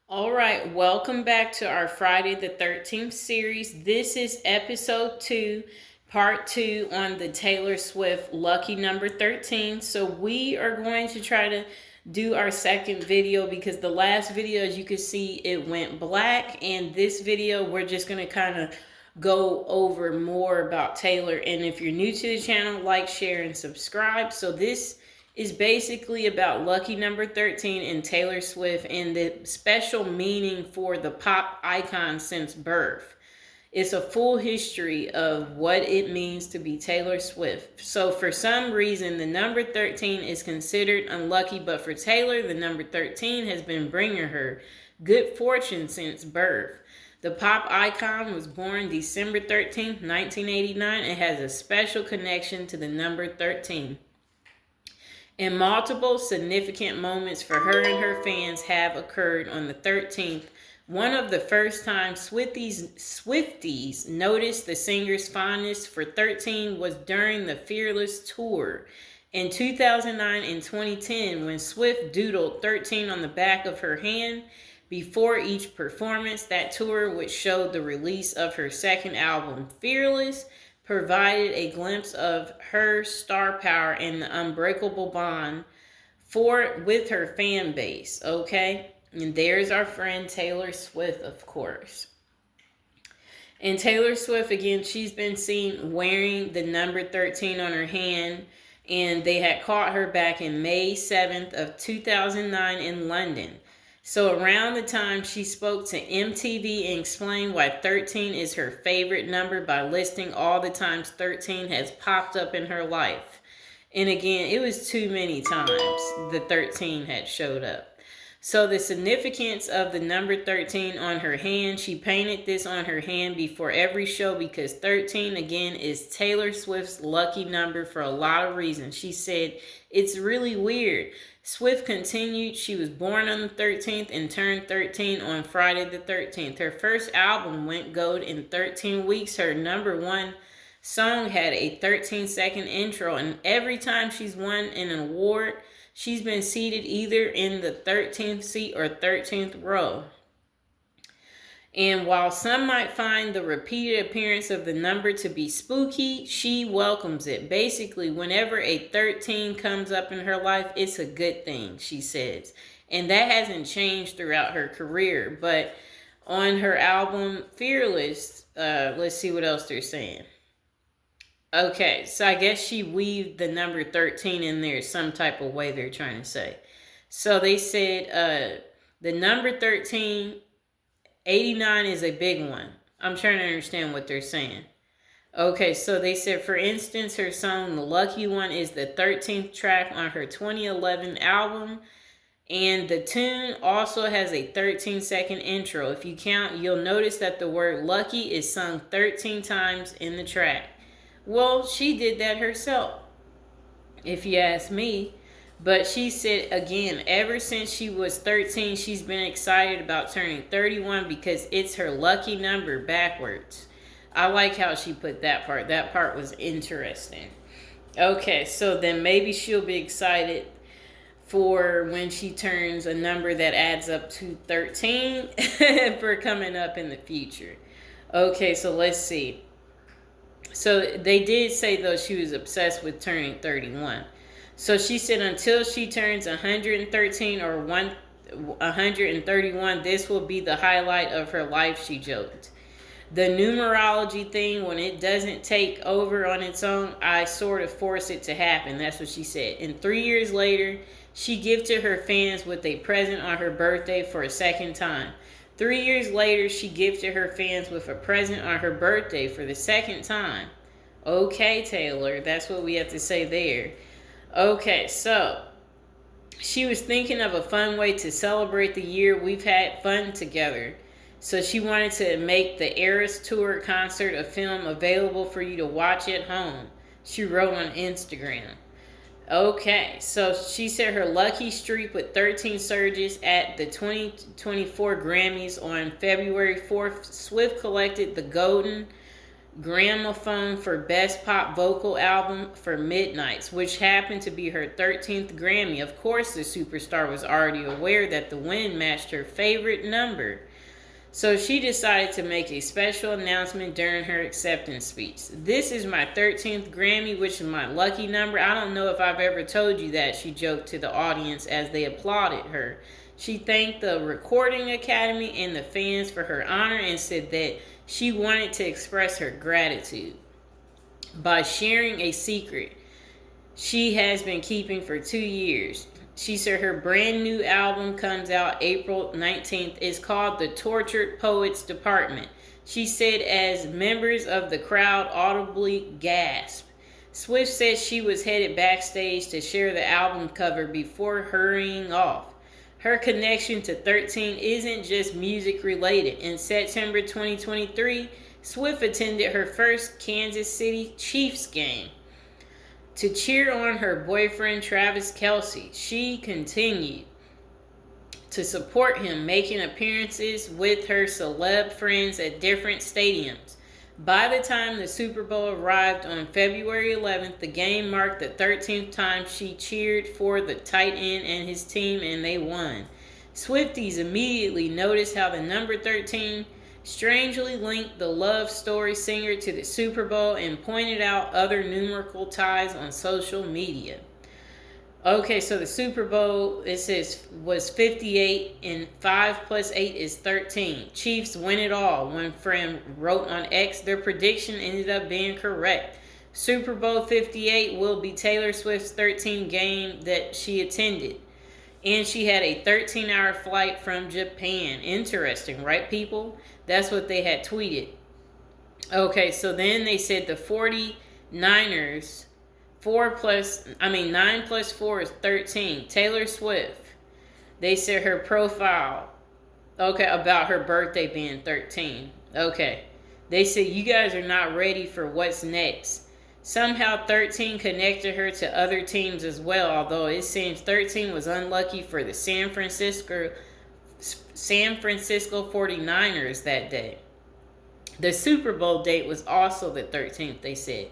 All right, welcome back to our Friday the 13th series. This is episode 2, part 2 on the Taylor Swift lucky number 13. So, we are going to try to do our second video because the last video, as you can see, it went black. And this video, we're just going to kind of go over more about Taylor. And if you're new to the channel, like, share, and subscribe. So, this is basically about lucky number 13 and Taylor Swift and the special meaning for the pop icon since birth. It's a full history of what it means to be Taylor Swift. So for some reason, the number 13 is considered unlucky, but for Taylor, the number 13 has been bringing her good fortune since birth. The pop icon was born December 13th, 1989, and has a special connection to the number 13. And multiple significant moments for her and her fans have occurred on the 13th. One of the first times Swifties noticed the singer's fondness for 13 was during the Fearless tour in 2009 and 2010, when Swift doodled 13 on the back of her hand before each performance. That tour, which showed the release of her second album, Fearless, provided a glimpse of her star power and the unbreakable bond with her fan base. Okay, and there's our friend Taylor Swift, of course. And Taylor Swift, again, she's been seen wearing the number 13 on her hand, and they had caught her back in May 7th of 2009 in London. So around the time, she spoke to MTV and explained why 13 is her favorite number by listing all the times 13 has popped up in her life. And again, it was too many times the 13 had showed up. So the significance of the number 13 on her hand, she painted this on her hand before every show because 13, again, is Taylor Swift's lucky number for a lot of reasons. She said, "It's really weird." Swift continued, she was born on the 13th and turned 13 on Friday the 13th. Her first album went gold in 13 weeks. Her number one song had a 13-second intro, and every time she's won an award, she's been seated either in the 13th seat or 13th row. And while some might find the repeated appearance of the number to be spooky, she welcomes it. Basically, whenever a 13 comes up in her life, it's a good thing, she says. And that hasn't changed throughout her career. But on her album, Fearless, let's see what else they're saying. Okay, so I guess she weaved the number 13 in there some type of way, they're trying to say. So they said the number 13, 89 is a big one. I'm trying to understand what they're saying. Okay, so they said, for instance, her song The Lucky One is the 13th track on her 2011 album. And the tune also has a 13-second intro. If you count, you'll notice that the word lucky is sung 13 times in the track. Well, she did that herself, if you ask me. But she said, again, ever since she was 13, she's been excited about turning 31 because it's her lucky number backwards. I like how she put that part. That part was interesting. Okay, so then maybe she'll be excited for when she turns a number that adds up to 13 for coming up in the future. Okay, so let's see. So they did say, though, she was obsessed with turning 31. So she said until she turns 113 or 131, this will be the highlight of her life, she joked. The numerology thing, when it doesn't take over on its own, I sort of force it to happen. That's what she said. And 3 years later, she gifted her fans with a present on her birthday for a second time. 3 years later, she gifted her fans with a present on her birthday for the second time. Okay, Taylor, that's what we have to say there. Okay, so she was thinking of a fun way to celebrate the year we've had fun together. So she wanted to make the Eras Tour concert a film available for you to watch at home. She wrote on Instagram. Okay, so she said her lucky streak with 13 surges at the 2024 Grammys on February 4th. Swift collected the Golden Gramophone for Best Pop Vocal Album for Midnights, which happened to be her 13th Grammy. Of course, the superstar was already aware that the win matched her favorite number. So she decided to make a special announcement during her acceptance speech. This is my 13th Grammy, which is my lucky number. I don't know if I've ever told you that, she joked to the audience as they applauded her. She thanked the Recording Academy and the fans for her honor and said that she wanted to express her gratitude by sharing a secret she has been keeping for 2 years. She said her brand new album comes out April 19th. It's called The Tortured Poets Department. She said as members of the crowd audibly gasped. Swift said she was headed backstage to share the album cover before hurrying off. Her connection to 13 isn't just music related. In September 2023, Swift attended her first Kansas City Chiefs game to cheer on her boyfriend Travis Kelce. She continued to support him, making appearances with her celeb friends at different stadiums. By the time the Super Bowl arrived on February 11th, the game marked the 13th time she cheered for the tight end and his team, and they won. Swifties immediately noticed how the number 13 strangely linked the love story singer to the Super Bowl and pointed out other numerical ties on social media. Okay, so the Super Bowl, it says, was 58, and 5 plus 8 is 13. Chiefs win it all. One friend wrote on X, their prediction ended up being correct. Super Bowl 58 will be Taylor Swift's 13th game that she attended. And she had a 13-hour flight from Japan. Interesting, right, people? That's what they had tweeted. Okay, so then they said the 49ers... 9 plus 4 is 13. Taylor Swift. They said her profile. Okay, about her birthday being 13. Okay. They said you guys are not ready for what's next. Somehow 13 connected her to other teams as well, although it seems 13 was unlucky for the San Francisco 49ers that day. The Super Bowl date was also the 13th, they said.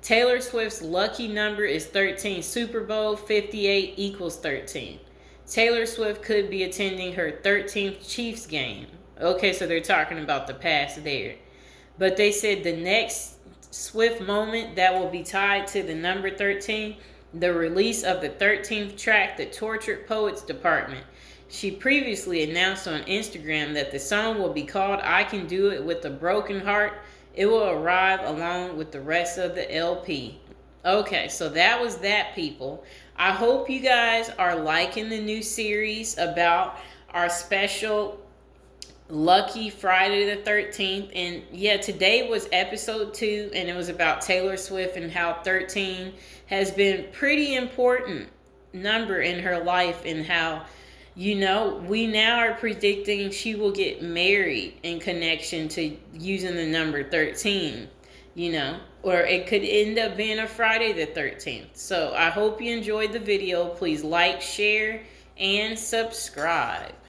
Taylor Swift's lucky number is 13. Super Bowl 58 equals 13. Taylor Swift could be attending her 13th Chiefs game. Okay, so they're talking about the past there. But they said the next Swift moment that will be tied to the number 13, the release of the 13th track, The Tortured Poets Department. She previously announced on Instagram that the song will be called I Can Do It With a Broken Heart. It will arrive along with the rest of the LP. Okay, so that was that, people. I hope you guys are liking the new series about our special Lucky Friday the 13th. And yeah, today was episode 2, and it was about Taylor Swift and how 13 has been pretty important number in her life, and how, you know, we now are predicting she will get married in connection to using the number 13, you know, or it could end up being a Friday the 13th. So I hope you enjoyed the video. Please like, share, and subscribe.